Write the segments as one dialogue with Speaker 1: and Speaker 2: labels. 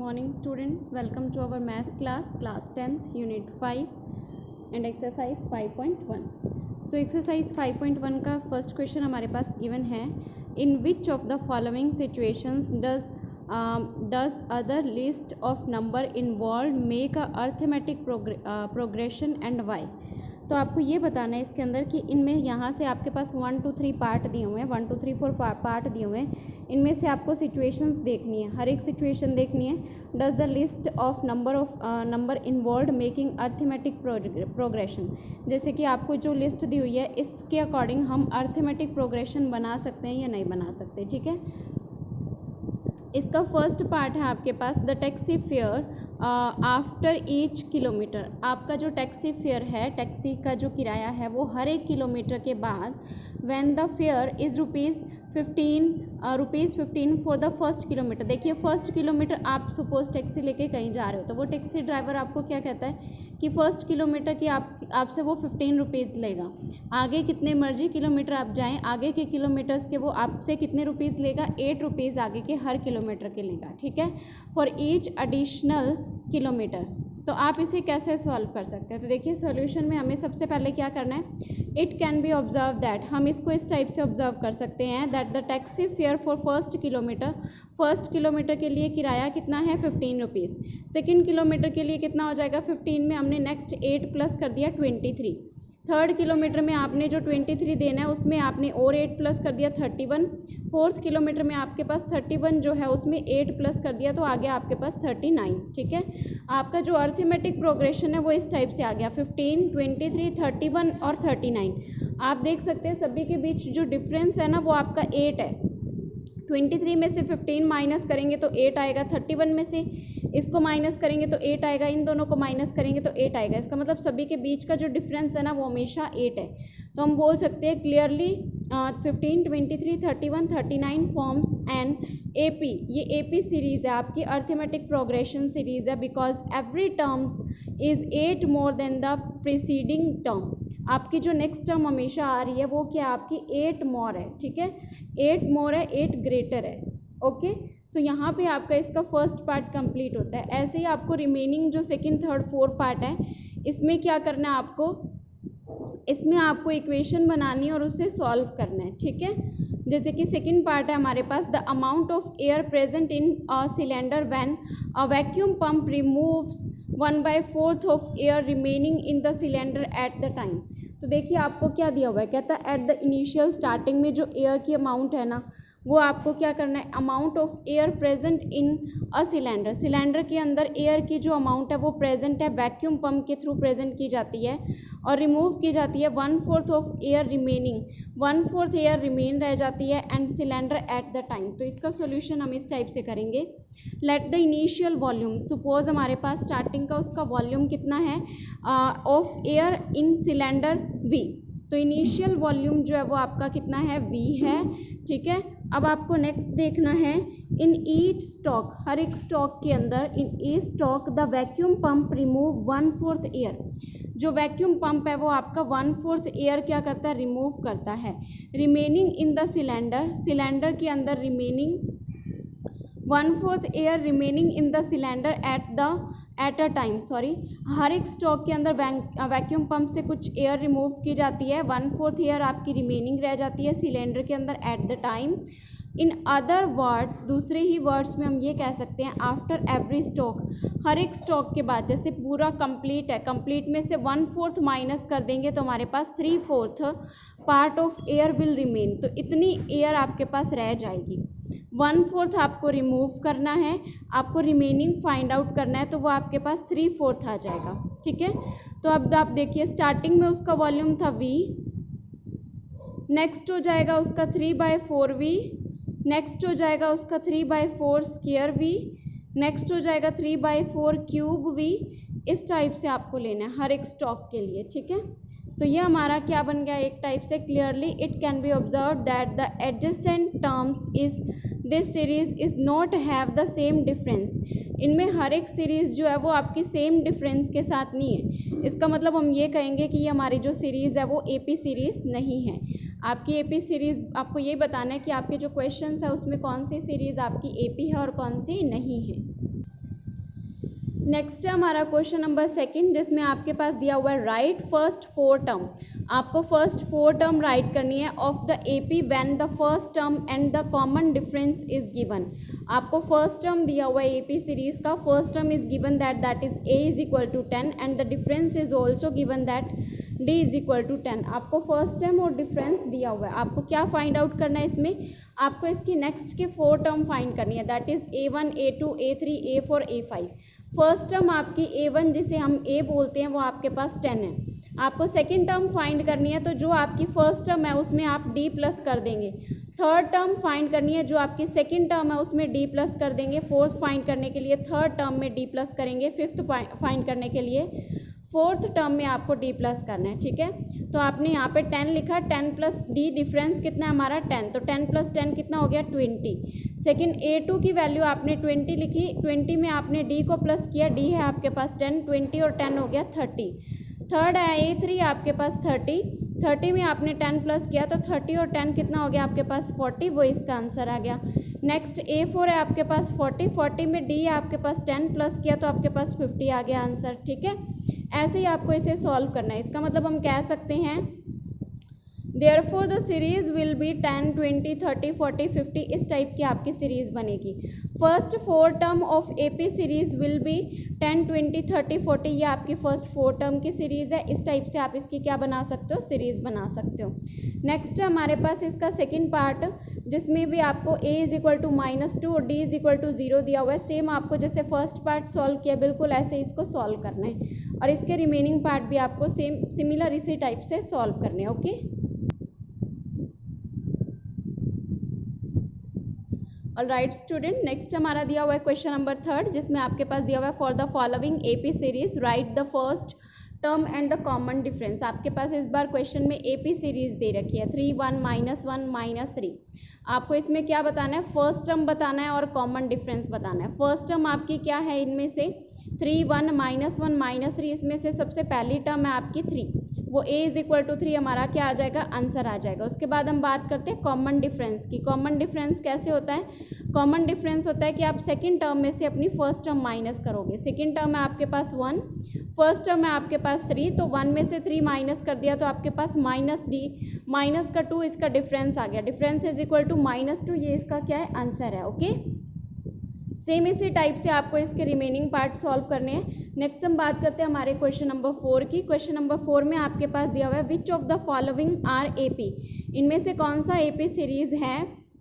Speaker 1: morning students, welcome to our maths class 10th unit 5 and exercise 5.1. So exercise 5.1 का first question हमारे पास given है, in which of the following situations does other list of number involved make a arithmetic progression and why. तो आपको ये बताना है इसके अंदर कि इनमें यहाँ से आपके पास 1 2 3 पार्ट दिए हुए हैं, 1 2 3 4 पार्ट दिए हुए हैं। इनमें से आपको सिचुएशंस देखनी है, हर एक सिचुएशन देखनी है। Does the list of number involve making arithmetic progression, जैसे कि आपको जो लिस्ट दी हुई है इसके अकॉर्डिंग हम अर्थमेटिक प्रोग्रेशन बना सकते हैं या नहीं बना सकते। ठीक है, इसका फर्स्ट पार्ट है आपके पास the taxi fare after each kilometre. आपका जो टैक्सी फेयर है, टैक्सी का जो किराया है वो हर एक किलोमीटर के बाद when the fair is ₹15 for the first kilometre. देखिए फर्स्ट किलोमीटर आप सपोज टैक्सी लेके कहीं जा रहे हो तो वो टैक्सी ड्राइवर आपको क्या कहता है कि फ़र्स्ट किलोमीटर की आपसे वो 15 रुपीज़ लेगा। आगे कितने मर्जी किलोमीटर आप जाएं, आगे के किलोमीटर्स के वो आपसे कितने रुपीज़ लेगा, 8 रुपीज़ आगे के हर किलोमीटर के लेगा। ठीक है, फॉर ईच एडिशनल किलोमीटर। तो आप इसे कैसे सॉल्व कर सकते हैं, तो देखिए सॉल्यूशन में हमें सबसे पहले क्या करना है, it can be observe that, हम इसको इस टाइप से ऑब्जर्व कर सकते हैं that the taxi fair for first kilometre के लिए किराया कितना है 15 रुपीज़। सेकेंड किलोमीटर के लिए कितना हो जाएगा, 15 में हमने नेक्स्ट 8 प्लस कर दिया 23। थर्ड किलोमीटर में आपने जो 23 देना है उसमें आपने और 8 प्लस कर दिया 31। फोर्थ किलोमीटर में आपके पास 31 जो है उसमें 8 प्लस कर दिया तो आगे आपके पास 39। ठीक है, आपका जो अर्थमेटिक प्रोग्रेशन है वो इस टाइप से आ गया 15, 23, 31 और 39। आप देख सकते हैं सभी के बीच जो डिफरेंस है ना वो आपका 8 है। 23 में से 15 माइनस करेंगे तो 8 आएगा, 31 में से इसको माइनस करेंगे तो 8 आएगा, इन दोनों को माइनस करेंगे तो 8 आएगा। इसका मतलब सभी के बीच का जो डिफरेंस है ना वो हमेशा 8 है। तो हम बोल सकते हैं क्लियरली 15, 23, 31, 39 फॉर्म्स एंड AP। ये AP सीरीज़ है आपकी, अर्थमेटिक प्रोग्रेशन सीरीज़ है, because every terms is 8 more than the preceding term. आपकी जो नेक्स्ट टर्म हमेशा आ रही है वो क्या आपकी 8 मोर है। ठीक है, 8 मोर है, 8 ग्रेटर है। ओके, सो यहाँ पे आपका इसका फर्स्ट पार्ट कंप्लीट होता है। ऐसे ही आपको रिमेनिंग जो सेकंड थर्ड फोर्थ पार्ट है इसमें क्या करना है आपको, इसमें आपको इक्वेशन बनानी है और उसे सॉल्व करना है। ठीक है, जैसे कि सेकंड पार्ट है हमारे पास the amount of air present in a cylinder when a vacuum pump removes 1/4 of air remaining in the cylinder at the time. तो देखिए आपको क्या दिया हुआ है, कहता है एट द इनिशियल स्टार्टिंग में जो एयर की अमाउंट है ना वो आपको क्या करना है, amount of air present in a cylinder. Cylinder के अंदर एयर की जो अमाउंट है वो प्रेजेंट है, वैक्यूम पंप के थ्रू प्रेजेंट की जाती है और रिमूव की जाती है 1/4 of air remaining, 1/4 air remain रह जाती है and cylinder at the time. तो इसका सोल्यूशन हम इस टाइप से करेंगे, let the initial volume, suppose हमारे पास स्टार्टिंग का उसका वॉल्यूम कितना है of air in cylinder V। तो इनिशियल वॉल्यूम जो है वो आपका कितना है V है। ठीक है, अब आपको नेक्स्ट देखना है इन ईच स्टॉक, हर एक स्टॉक के अंदर in each stock the vacuum pump remove 1/4 air. जो वैक्यूम पंप है वो आपका 1/4 एयर क्या करता है, रिमूव करता है। Remaining in the cylinder, cylinder के अंदर remaining 1/4 air remaining in the cylinder at a time. Sorry, हर एक स्टॉक के अंदर वैक्यूम पंप से कुछ एयर रिमूव की जाती है, 1/4 एयर आपकी रिमेनिंग रह जाती है सिलेंडर के अंदर eight the time. In other words, दूसरे ही वर्ड्स में हम ये कह सकते हैं आफ्टर एवरी स्टॉक, हर एक स्टॉक के बाद, जैसे पूरा कंप्लीट है, कंप्लीट में से 1/4 माइनस कर देंगे तो हमारे पास 3/4 part of air will remain. तो इतनी एयर आपके पास रह जाएगी। 1/4 आपको रिमूव करना है, आपको रिमेनिंग फाइंड आउट करना है, तो वो आपके पास 3/4 आ जाएगा। ठीक है, तो अब आप देखिए स्टार्टिंग में उसका वॉल्यूम था V, नेक्स्ट हो जाएगा उसका 3/4V, नेक्स्ट हो जाएगा उसका 3/4 स्क्वायर V, नेक्स्ट हो जाएगा 3/4 क्यूब V। इस टाइप से आपको लेना है हर एक स्टॉक के लिए। ठीक है, तो ये हमारा क्या बन गया एक टाइप से, clearly it can be observe that the adjacent terms is this series is not have the same difference. इनमें हर एक सीरीज़ जो है वो आपकी सेम डिफरेंस के साथ नहीं है। इसका मतलब हम ये कहेंगे कि ये हमारी जो सीरीज़ है वो AP सीरीज़ नहीं है। आपकी AP सीरीज़, आपको ये बताना है कि आपके जो क्वेश्चंस है उसमें कौन सी सीरीज़ आपकी AP है और कौन सी नहीं है। नेक्स्ट है हमारा क्वेश्चन नंबर सेकंड, जिसमें आपके पास दिया हुआ है राइट फर्स्ट 4 टर्म। आपको फर्स्ट 4 टर्म राइट करनी है of the AP when the first term and the common difference is given. आपको फर्स्ट टर्म दिया हुआ है एपी सीरीज का, first term is given that is a is equal to 10 and the difference is also given that d is equal to 10। आपको first term और difference दिया हुआ है, आपको क्या फाइंड आउट करना है इसमें, आपको इसकी नेक्स्ट के 4 टर्म फाइंड करनी है, that is a1 a2 a3 a4 a5। First term आपकी a1 जिसे हम a बोलते हैं वो आपके पास 10 है। आपको सेकंड टर्म फाइंड करनी है, तो जो आपकी फर्स्ट टर्म है उसमें आप d प्लस कर देंगे। थर्ड टर्म फाइंड करनी है, जो आपकी सेकंड टर्म है उसमें d प्लस कर देंगे। फोर्थ फाइंड करने के लिए थर्ड टर्म में d प्लस करेंगे। फिफ्थ फाइंड करने के लिए फोर्थ टर्म में आपको d प्लस करना है, ठीक है। तो आपने यहाँ पे 10 लिखा, 10 प्लस d डिफरेंस कितना है हमारा 10, तो 10 प्लस 10 कितना हो गया 20। सेकंड a2 की वैल्यू आपने 20 लिखी, 20 में आपने d को प्लस किया, d है आपके पास 10, 20 और 10 हो गया 30। थर्ड है a3 आपके पास 30, 30 में आपने 10 प्लस किया तो 30 और 10 कितना हो गया आपके पास 40, वो इसका आंसर आ गया। नेक्स्ट a4 है आपके पास 40, 40 में d है आपके पास 10 प्लस किया तो आपके पास 50 आ गया आंसर, ठीक है। ऐसे ही आपको इसे सॉल्व करना है। इसका मतलब हम कह सकते हैं therefore the series will be 10 20 30 40 50, इस टाइप की आपकी सीरीज बनेगी। First 4 term of AP series will be 10 20 30 40, ये आपकी फर्स्ट 4 टर्म की सीरीज है। इस टाइप से आप इसकी क्या बना सकते हो, सीरीज बना सकते हो। नेक्स्ट हमारे पास इसका सेकंड पार्ट, जिसमें भी आपको a इज इक्वल टू -2 और d इज इक्वल टू 0 दिया हुआ है। सेम आपको जैसे फर्स्ट पार्ट सॉल्व किया बिल्कुल ऐसे इसको सॉल्व करना है, और इसके रिमेनिंग पार्ट भी आपको सेम सिमिलर इसी टाइप से सॉल्व करने हैं, ओके। ऑलराइट स्टूडेंट, नेक्स्ट हमारा दिया हुआ है क्वेश्चन नंबर थर्ड, जिसमें आपके पास दिया हुआ है for the following AP series right the first term and the common difference. आपके पास इस बार क्वेश्चन में एपी सीरीज दे रखी है 3 1 -1 -3। आपको इसमें क्या बताना है, फर्स्ट टर्म बताना है और कॉमन डिफरेंस बताना है। फर्स्ट टर्म आपकी क्या है, इनमें से 3 1 -1 -3, इसमें से सबसे पहली टर्म है आपकी 3, वो a इज इक्वल टू 3 हमारा क्या आ जाएगा, आंसर आ जाएगा। उसके बाद हम बात करते हैं कॉमन डिफरेंस की। कॉमन डिफरेंस कैसे होता है, कॉमन डिफरेंस होता है कि आप सेकंड टर्म में से अपनी फर्स्ट टर्म माइनस करोगे। सेकंड टर्म है आपके पास 1, फर्स्ट टर्म है आपके पास 3, तो 1 में से 3 माइनस कर दिया तो आपके पास -d माइनस का 2 इसका डिफरेंस आ गया। डिफरेंस इज इक्वल टू -2, ये इसका क्या है, आंसर है, ओके। सेम इसी टाइप से आपको इसके रिमेनिंग पार्ट सॉल्व करने हैं। नेक्स्ट हम बात करते हैं हमारे क्वेश्चन नंबर 4 की। क्वेश्चन नंबर 4 में आपके पास दिया हुआ है which of the following are AP, इनमें से कौन सा एपी सीरीज है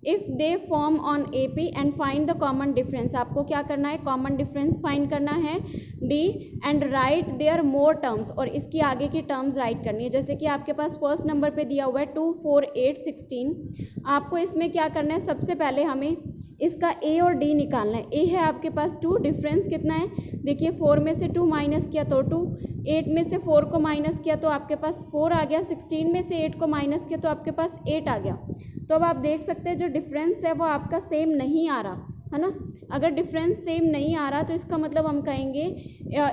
Speaker 1: if they form an AP and find the common difference. आपको क्या करना है, कॉमन डिफरेंस फाइंड करना है D and write there more terms, और इसकी आगे की टर्म्स राइट करनी है। जैसे कि आपके पास फर्स्ट नंबर पे दिया हुआ है 2 4 8 16, आपको इसमें क्या करना है, सबसे पहले हमें इसका a और d निकालना है। a है आपके पास 2, डिफरेंस कितना है, देखिए 4 में से 2 माइनस किया तो 2, 8 में से 4 को माइनस किया तो आपके पास 4 आ गया, 16 में से 8 को माइनस किया तो आपके पास 8 आ गया। तो अब आप देख सकते हैं जो डिफरेंस है वो आपका सेम नहीं आ रहा है ना। अगर डिफरेंस सेम नहीं आ रहा तो इसका मतलब हम कहेंगे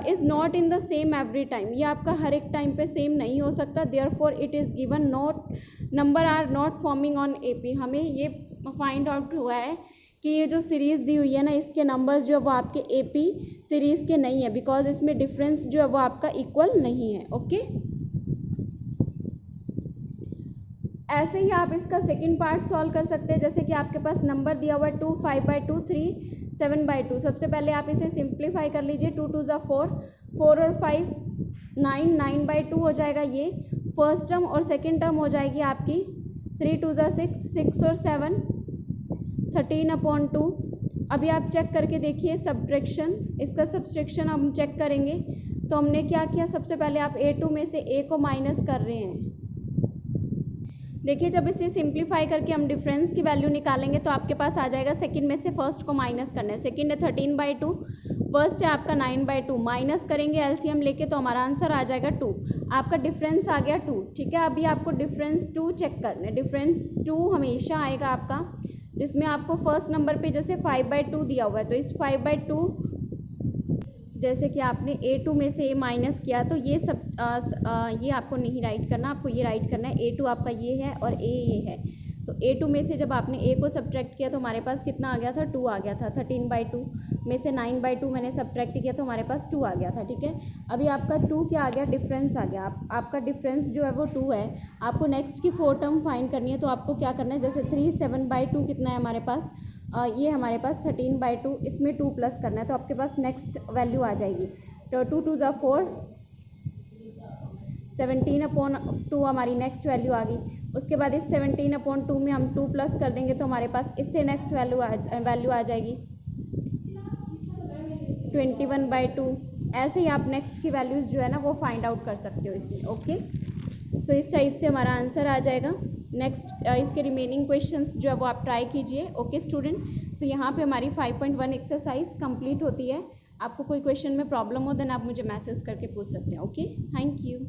Speaker 1: is not in the same every time, ये आपका हर एक टाइम पे सेम नहीं हो सकता। Therefore it is given not number are not forming an AP. हमें ये फाइंड आउट हुआ है कि ये जो सीरीज़ दी हुई है ना, इसके नंबर्स जो है वो आपके एपी सीरीज़ के नहीं है, बिकॉज इसमें डिफरेंस जो है वो आपका इक्वल नहीं है, ओके। ऐसे ही आप इसका सेकंड पार्ट सॉल्व कर सकते हैं। जैसे कि आपके पास नंबर दिया हुआ है 2 5/2 3 7/2। सबसे पहले आप इसे सिंप्लीफाई कर लीजिए, 2 2 ज़ा 4, 4 और 5 9, 9/2 हो जाएगा ये फर्स्ट टर्म, और सेकंड टर्म हो जाएगी आपकी 3 2 ज़ा 6, 6 और 7 13/2। अभी आप चेक करके देखिए सब्ट्रैक्शन, इसका सब्ट्रैक्शन हम चेक करेंगे तो हमने क्या किया, सबसे पहले आप a2 में से a को माइनस कर रहे हैं। देखिए जब इसे सिंप्लीफाई करके हम डिफरेंस की वैल्यू निकालेंगे तो आपके पास आ जाएगा सेकंड में से फर्स्ट को माइनस करना है। सेकंड है 13/2, फर्स्ट है आपका 9/2, माइनस करेंगे एलसीएम लेके तो हमारा आंसर आ जाएगा 2। आपका डिफरेंस आ गया 2, ठीक है। अभी आपको डिफरेंस 2 चेक करना है। डिफरेंस 2 हमेशा आएगा आपका, जिसमें आपको फर्स्ट नंबर पे जैसे 5/2 दिया हुआ है तो इस 5/2 जैसे कि आपने a2 में से a माइनस किया तो ये सब ये आपको नहीं राइट करना, आपको ये राइट करना है a2 आपका ये है और a ये है। तो a2 में से जब आपने a को सब्ट्रैक्ट किया तो हमारे पास कितना आ गया था, 2 आ गया था। 13/2 में से 9/2 मैंने सब्ट्रैक्ट किया तो हमारे पास 2 आ गया था, ठीक है। अभी आपका 2 क्या आ गया, डिफरेंस आ गया। आपका डिफरेंस जो है वो 2 है। आपको नेक्स्ट की 4 टर्म फाइंड करनी है, तो आपको क्या करना है, जैसे 3 7/2 कितना है हमारे पास, ये हमारे पास 13/2, इसमें 2 प्लस करना है तो आपके पास नेक्स्ट वैल्यू आ जाएगी। तो 2 2 ज़ा 4, 17/2 हमारी नेक्स्ट वैल्यू आ गई। उसके बाद इस 17/2 में हम 2 प्लस कर देंगे तो हमारे पास इससे नेक्स्ट वैल्यू आ जाएगी 21/2। ऐसे ही आप नेक्स्ट की वैल्यूज़ जो है ना वो फाइंड आउट कर सकते हो इसमें, ओके। सो इस टाइप से हमारा आंसर आ जाएगा। नेक्स्ट इसके रिमेनिंग क्वेश्चंस जो है वो आप ट्राई कीजिए, ओके स्टूडेंट। सो यहाँ पे हमारी 5.1 एक्सरसाइज कंप्लीट होती है। आपको कोई क्वेश्चन में प्रॉब्लम हो देन आप मुझे मैसेज करके पूछ सकते हैं, ओके। Thank you.